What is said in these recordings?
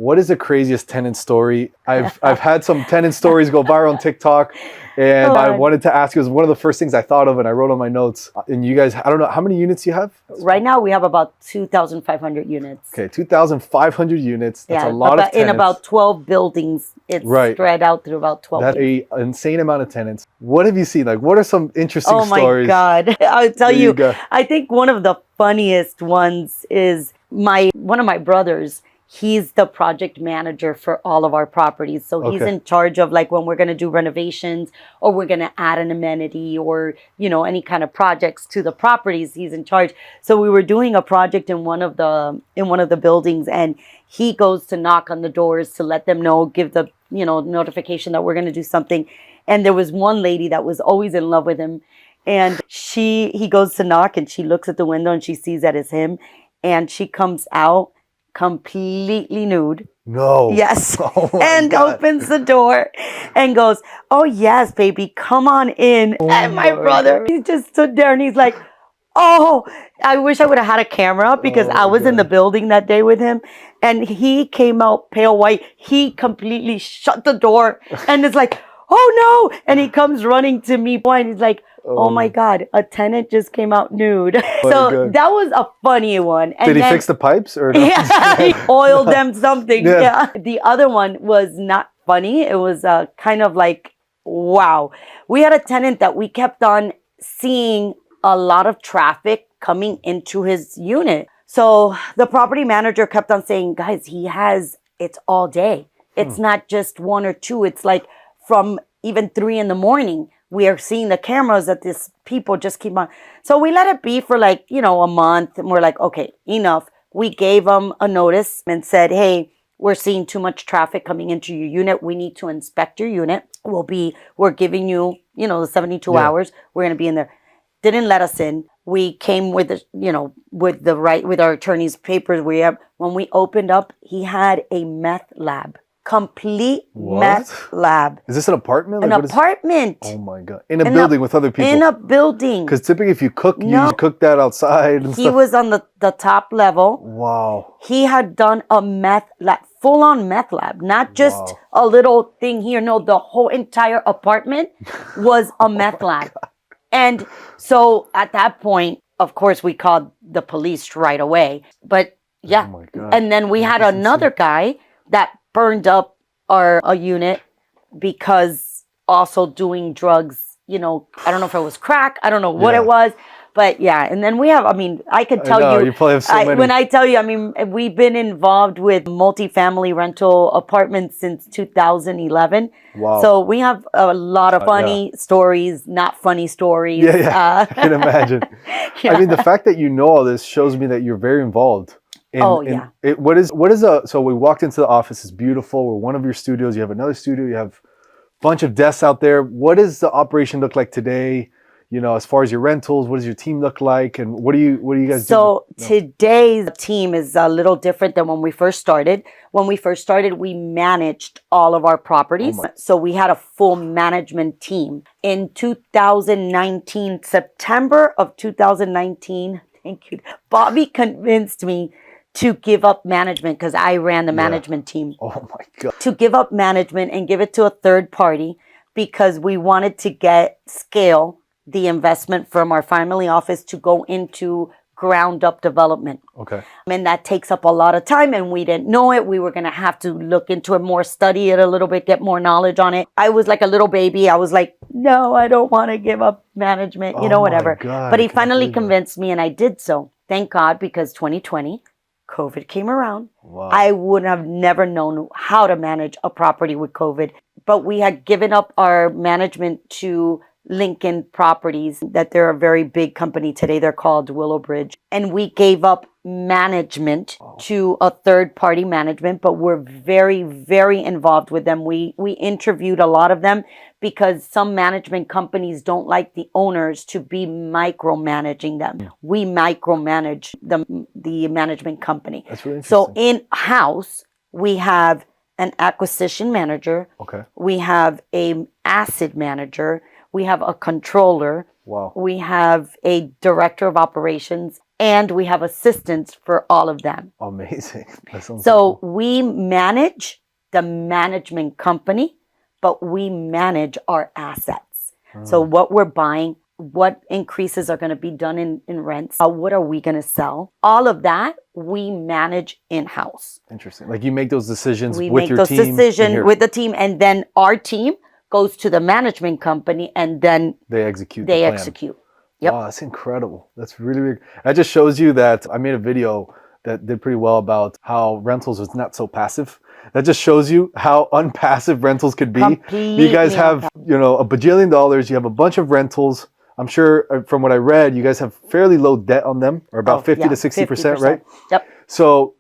what is the craziest tenant story? I've had some tenant stories go viral on TikTok, and I wanted to ask you, it was one of the first things I thought of and I wrote on my notes. And you guys, I don't know, how many units you have? Right now we have about 2,500 units. Okay, 2,500 units. That's a lot of tenants. In about 12 buildings. It's spread out through about 12 That's an insane amount of tenants. What have you seen? Like, what are some interesting stories? Oh my God. I'll tell you, I think one of the funniest ones is one of my brothers. He's the project manager for all of our properties. So he's in charge of like when we're going to do renovations or we're going to add an amenity or, you know, any kind of projects to the properties. He's in charge. So we were doing a project in one of the buildings, and he goes to knock on the doors to let them know, give the, you know, notification that we're going to do something. And there was one lady that was always in love with him. And he goes to knock and she looks at the window and she sees that it's him. And she comes out completely nude. No. Yes. And opens the door and goes, "Oh yes, baby, come on in." And my brother, he just stood there and he's like, "Oh, I wish I would have had a camera because I was in the building that day with him." And he came out pale white. He completely shut the door and it's like, "Oh no." And he comes running to me and he's like, "Oh my God, a tenant just came out nude." So that was a funny one. And did he fix the pipes or no? Yeah, he oiled them something. Yeah. The other one was not funny. It was kind of like, wow. We had a tenant that we kept on seeing a lot of traffic coming into his unit. So the property manager kept on saying, "Guys, it's all day. It's not just one or two. It's like from even 3 a.m. We are seeing the cameras that these people just keep on." So we let it be for like, you know, a month. And we're like, okay, enough. We gave them a notice and said, "Hey, we're seeing too much traffic coming into your unit. We need to inspect your unit. We're giving you, you know, the 72 hours. We're going to be in there." Didn't let us in. We came with, with our attorney's papers. When we opened up, he had a meth lab. Complete meth lab. Is this an apartment? An apartment. Oh my God. In a building with other people. In a building. Because typically if you cook, you cook that outside and stuff. He was on the top level. Wow. He had done a meth lab, full on meth lab, not just a little thing here. No, the whole entire apartment was a meth lab. God. And so at that point, of course, we called the police right away. But yeah. Oh my God. And then we had another guy that burned up a unit because also doing drugs, you know, I don't know if it was crack. I don't know what it was. But yeah, and then we have, I mean, I could tell you probably have so many. When I tell you, I mean, we've been involved with multifamily rental apartments since 2011. Wow. So we have a lot of funny stories, not funny stories. Yeah. I can imagine. I mean, the fact that you know all this shows me that you're very involved. So we walked into the office. It's beautiful. We're one of your studios. You have another studio. You have a bunch of desks out there. What does the operation look like today? You know, as far as your rentals, what does your team look like? And what do you guys do? So today's team is a little different than when we first started. When we first started, we managed all of our properties. So we had a full management team. In 2019, September of 2019, thank you, Bobby convinced me to give up management because I ran the management team. Oh my God. To give up management and give it to a third party because we wanted to scale the investment from our family office to go into ground up development. Okay. And that takes up a lot of time and we didn't know it. We were going to have to look into it more, study it a little bit, get more knowledge on it. I was like a little baby. I was like, no, I don't want to give up management, whatever. God, but he finally convinced me and I did so. Thank God, because 2020, COVID came around. Wow. I would have never known how to manage a property with COVID. But we had given up our management to Lincoln Properties, that they're a very big company today. They're called Willowbridge. And we gave up management to a third party management, but we're very, very involved with them. We interviewed a lot of them because some management companies don't like the owners to be micromanaging them. We micromanage the management company. That's really interesting. So in-house, we have an acquisition manager. Okay. We have an asset manager. We have a controller. Wow. We have a director of operations and we have assistants for all of them. Amazing. That sounds so cool. we manage the management company, but we manage our assets. So what we're buying, what increases are going to be done in rents, what are we going to sell? All of that we manage in-house. Interesting. Like you make those decisions we with make your those team. decisions with the team, and then our team goes to the management company, and then they execute. Yep. Wow, that's incredible. That's really big. That just shows you that I made a video that did pretty well about how rentals is not so passive. That just shows you how unpassive rentals could be. Completely you guys have, a bajillion dollars. You have a bunch of rentals. I'm sure from what I read, you guys have fairly low debt on them, or about 50 to 60%, right? Yep. So,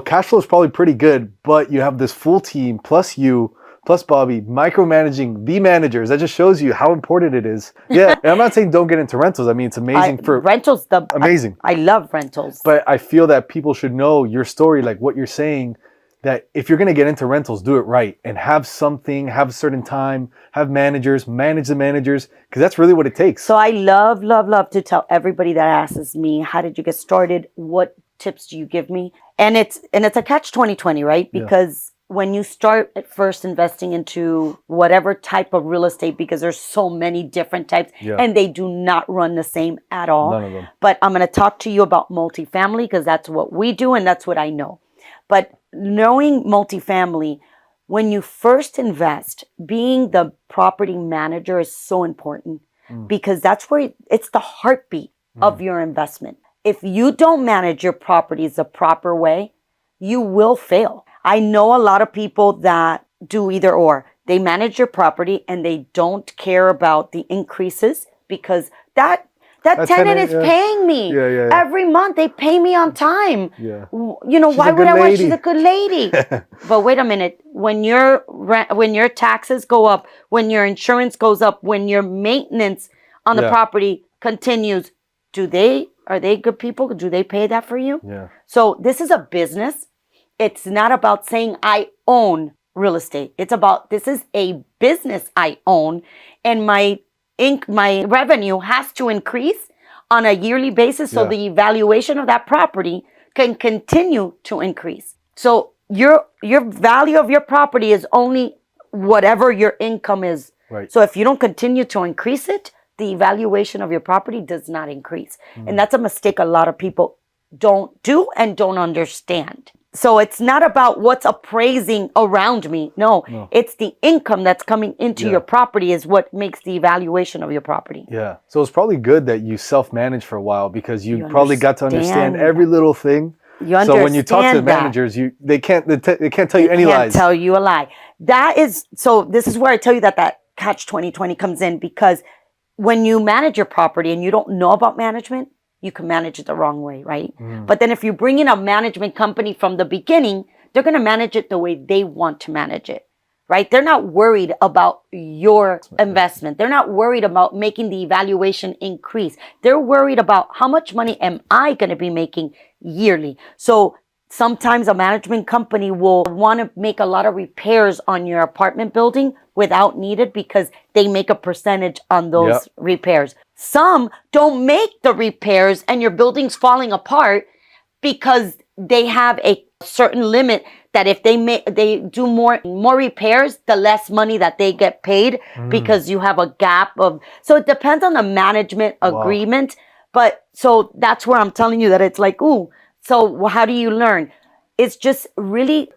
cash flow is probably pretty good, but you have this full team plus you, plus Bobby, micromanaging the managers. That just shows you how important it is. Yeah, and I'm not saying don't get into rentals. I mean, it's amazing for rentals. Amazing. I love rentals. But I feel that people should know your story, like what you're saying, that if you're going to get into rentals, do it right and have something, have a certain time, have managers, manage the managers, because that's really what it takes. So I love to tell everybody that asks me, how did you get started? What tips do you give me? And it's a catch 2020, right? Because when you start at first investing into whatever type of real estate, because there's so many different types and they do not run the same at all. None of them. But I'm going to talk to you about multifamily because that's what we do and that's what I know. But knowing multifamily, when you first invest, being the property manager is so important because that's where it's the heartbeat of your investment. If you don't manage your properties the proper way, you will fail. I know a lot of people that do either or. They manage your property and they don't care about the increases because that tenant is paying me every month. They pay me on time. Yeah. Why would I want? She's a good lady. But wait a minute. When your taxes go up, when your insurance goes up, when your maintenance on the property continues, are they good people? Do they pay that for you? Yeah. So this is a business. It's not about saying I own real estate. It's about this is a business I own, and my revenue has to increase on a yearly basis so the valuation of that property can continue to increase. So your value of your property is only whatever your income is. Right. So if you don't continue to increase it, the valuation of your property does not increase. And that's a mistake a lot of people don't do and don't understand. So it's not about what's appraising around me. No, it's the income that's coming into your property is what makes the evaluation of your property. Yeah. So it's probably good that you self-manage for a while because you probably got to understand every little thing. So when you talk to the managers, they can't tell you any lies. They can't tell you a lie. So this is where I tell you that catch 2020 comes in, because when you manage your property and you don't know about management, you can manage it the wrong way, right? But then if you bring in a management company from the beginning, they're going to manage it the way they want to manage it, right? They're not worried about your investment. They're not worried about making the evaluation increase. They're worried about how much money am I going to be making yearly. So sometimes a management company will want to make a lot of repairs on your apartment building without needed because they make a percentage on those repairs. Some don't make the repairs and your building's falling apart because they have a certain limit that if they do more repairs, the less money that they get paid because you have a gap of. So it depends on the management agreement. But so that's where I'm telling you that it's like, ooh, so how do you learn? It's just really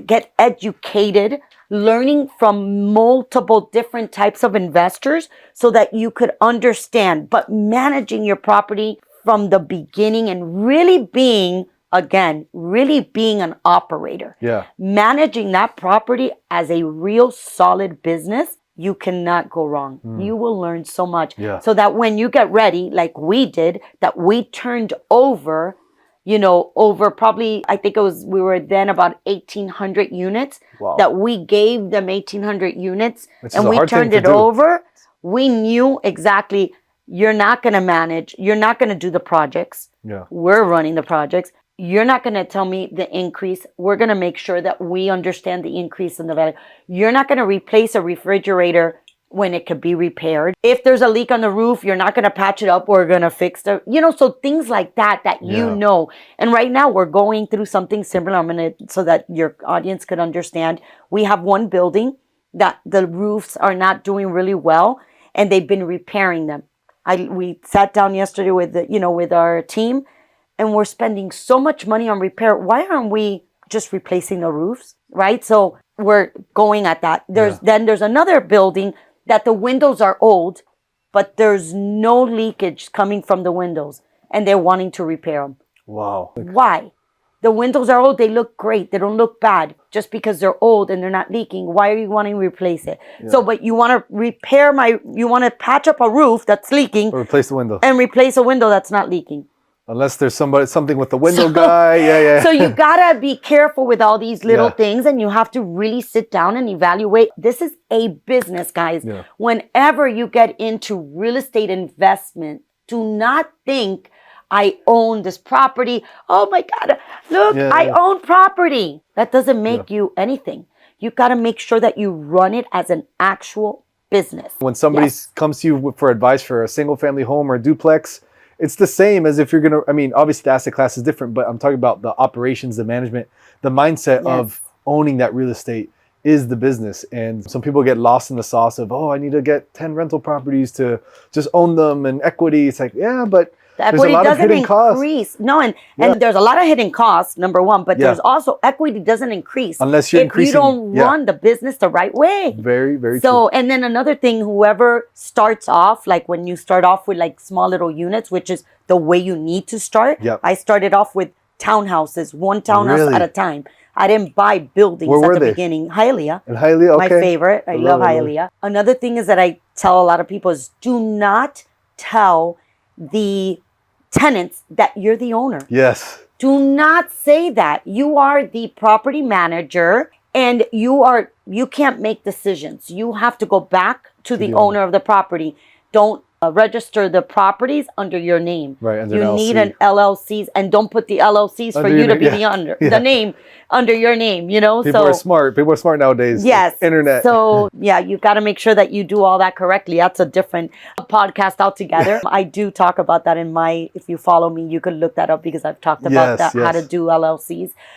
get educated, learning from multiple different types of investors so that you could understand, but managing your property from the beginning and really being an operator. Yeah. Managing that property as a real solid business, you cannot go wrong. You will learn so much. Yeah. So that when you get ready, like we did, that we turned over probably, I think we were then about 1,800 units that we gave them 1,800 units and we turned it over. We knew exactly you're not going to manage. You're not going to do the projects. Yeah. We're running the projects. You're not going to tell me the increase. We're going to make sure that we understand the increase in the value. You're not going to replace a refrigerator when it could be repaired. If there's a leak on the roof, you're not going to patch it up. We're going to fix the, so things like that And right now we're going through something similar. So that your audience could understand. We have one building that the roofs are not doing really well, and they've been repairing them. We sat down yesterday with with our team, and we're spending so much money on repair. Why aren't we just replacing the roofs, right? So we're going at that. Then there's another building that the windows are old, but there's no leakage coming from the windows, and they're wanting to repair them. Wow. Why? The windows are old. They look great. They don't look bad just because they're old and they're not leaking. Why are you wanting to replace it? Yeah. So, but you want to you want to patch up a roof that's leaking. Or replace the window. And replace a window that's not leaking. Unless there's something with the window guy. Yeah. So you gotta be careful with all these little things, and you have to really sit down and evaluate. This is a business, guys. Yeah. Whenever you get into real estate investment, do not think, I own this property. Oh my God, look, I own property. That doesn't make you anything. You gotta make sure that you run it as an actual business. When somebody comes to you for advice for a single family home or a duplex, it's the same as if you're going to, obviously the asset class is different, but I'm talking about the operations, the management, the mindset of owning that real estate is the business. And some people get lost in the sauce of, I need to get 10 rental properties to just own them and equity. It's like, but the equity doesn't increase. No, and there's a lot of hidden costs, number one, but there's also equity doesn't increase. Unless you're increasing. If you don't run the business the right way. Very, very true. So, and then another thing, whoever starts off, like when you start off with like small little units, which is the way you need to start. Yep. I started off with townhouses, one townhouse at a time. I didn't buy buildings at the beginning. Hialeah. In Hialeah, okay. My favorite. I love Hialeah. Another thing is that I tell a lot of people is do not tell the tenants that you're the owner. Yes. Do not say that. You are the property manager, and you can't make decisions. You have to go back to the owner of the property. Don't register the properties under your name. Right, under you an need an LLCs, and don't put the LLCs for you to be the name under your name, People are smart. People are smart nowadays. Yes. Internet. So, you got to make sure that you do all that correctly. That's a different podcast altogether. I do talk about that if you follow me, you could look that up because I've talked about how to do LLCs.